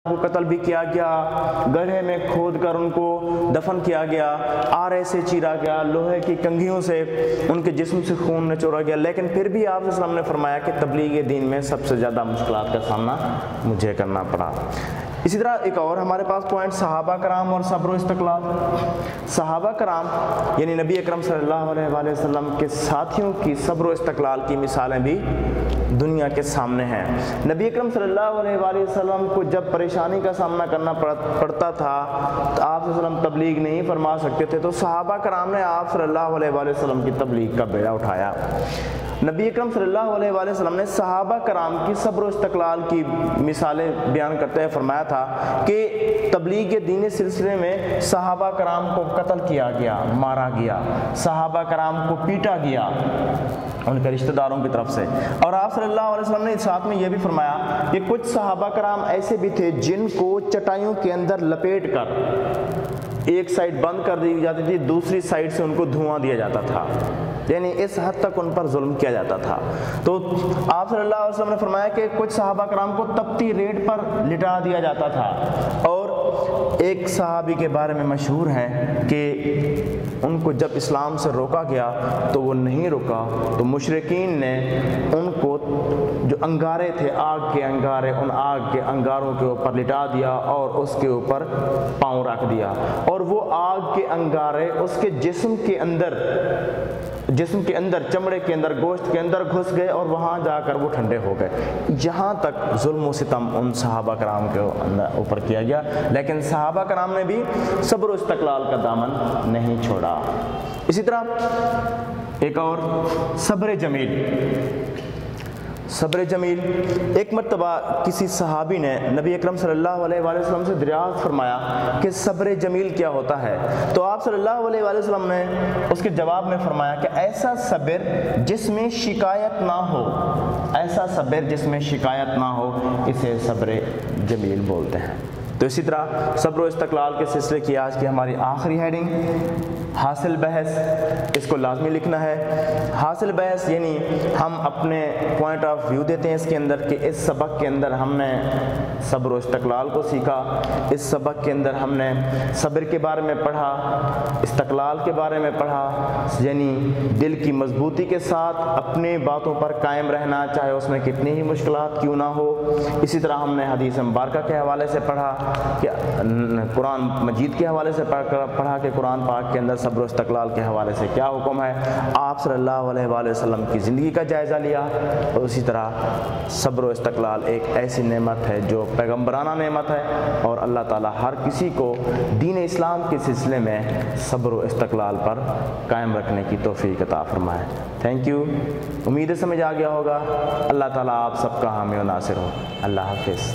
کو قتل بھی کیا گیا، گڑھے میں کھود کر ان کو دفن کیا گیا، آرے سے چیرا گیا، لوہے کی کنگھیوں سے ان کے جسم سے خون نچوڑا گیا، لیکن پھر بھی آپ صلی اللہ علیہ وسلم نے فرمایا کہ تبلیغ دین میں سب سے زیادہ مشکلات کا سامنا مجھے کرنا پڑا۔ اسی طرح ایک اور ہمارے پاس پوائنٹ صحابہ کرام اور صبر و استقلال۔ صحابہ کرام یعنی نبی اکرم صلی اللہ علیہ وآلہ وسلم کے ساتھیوں کی صبر و استقلال کی مثالیں بھی دنیا کے سامنے ہیں۔ نبی اکرم صلی اللہ علیہ وآلہ وسلم کو جب پریشانی کا سامنا کرنا پڑتا تھا تو آپ صلی اللہ علیہ وسلم تبلیغ نہیں فرما سکتے تھے، تو صحابہ کرام نے آپ صلی اللہ علیہ وآلہ وسلم کی تبلیغ کا بیڑا اٹھایا۔ نبی اکرم صلی اللہ علیہ وآلہ وسلم نے صحابہ کرام کی صبر و استقلال کی مثالیں بیان کرتے ہوئے فرمایا تھا کہ تبلیغ دین سلسلے میں صحابہ کرام کو قتل کیا گیا، مارا گیا، صحابہ کرام کو پیٹا گیا ان کے رشتہ داروں کی طرف سے۔ اور آپ صلی اللہ علیہ وسلم نے ساتھ میں یہ بھی فرمایا کہ کچھ صحابہ کرام ایسے بھی تھے جن کو چٹائیوں کے اندر لپیٹ کر ایک سائڈ بند کر دی جاتی تھی، دوسری سائڈ سے ان کو دھواں دیا جاتا تھا، یعنی اس حد تک ان پر ظلم کیا جاتا تھا۔ تو آپ صلی اللہ علیہ وسلم نے فرمایا کہ کچھ صحابہ کرام کو تپتی ریت پر لٹا دیا جاتا تھا۔ اور ایک صحابی کے بارے میں مشہور ہے کہ ان کو جب اسلام سے روکا گیا تو وہ نہیں رکا، تو مشرکین نے ان کو جو انگارے تھے، آگ کے انگارے، ان آگ کے انگاروں کے اوپر لٹا دیا اور اس کے اوپر پاؤں رکھ دیا، اور وہ آگ کے انگارے اس کے جسم کے اندر چمڑے کے اندر، گوشت کے اندر گھس گئے اور وہاں جا کر وہ ٹھنڈے ہو گئے۔ یہاں تک ظلم و ستم ان صحابہ کرام کے اوپر کیا گیا، لیکن صحابہ کرام نے بھی صبر و استقلال کا دامن نہیں چھوڑا۔ اسی طرح ایک اور صبر جمیل۔ صبر جمیل، ایک مرتبہ کسی صحابی نے نبی اکرم صلی اللہ علیہ وآلہ وسلم سے دریافت فرمایا کہ صبر جمیل کیا ہوتا ہے، تو آپ صلی اللہ علیہ وآلہ وسلم نے اس کے جواب میں فرمایا کہ ایسا صبر جس میں شکایت نہ ہو، ایسا صبر جس میں شکایت نہ ہو، اسے صبر جمیل بولتے ہیں۔ تو اسی طرح صبر و استقلال کے سلسلے کی آج کی ہماری آخری ہیڈنگ حاصل بحث، اس کو لازمی لکھنا ہے۔ حاصل بحث یعنی ہم اپنے پوائنٹ آف ویو دیتے ہیں اس کے اندر کہ اس سبق کے اندر ہم نے صبر و استقلال کو سیکھا، اس سبق کے اندر ہم نے صبر کے بارے میں پڑھا، استقلال کے بارے میں پڑھا، یعنی دل کی مضبوطی کے ساتھ اپنے باتوں پر قائم رہنا، چاہے اس میں کتنی ہی مشکلات کیوں نہ ہو۔ اسی طرح ہم نے حدیث مبارکہ کے حوالے سے پڑھا کہ قرآن مجید کے حوالے سے پڑھا کہ قرآن پاک کے اندر صبر و استقلال کے حوالے سے کیا حکم ہے، آپ صلی اللہ علیہ وآلہ وسلم کی زندگی کا جائزہ لیا، اور اسی طرح صبر و استقلال ایک ایسی نعمت ہے جو پیغمبرانہ نعمت ہے، اور اللہ تعالیٰ ہر کسی کو دین اسلام کے سلسلے میں صبر و استقلال پر قائم رکھنے کی توفیق عطا فرمائے۔ تھینک یو، امید ہے سمجھ آ گیا ہوگا۔ اللہ تعالیٰ آپ سب کا حامی و ناصر ہو۔ اللہ حافظ۔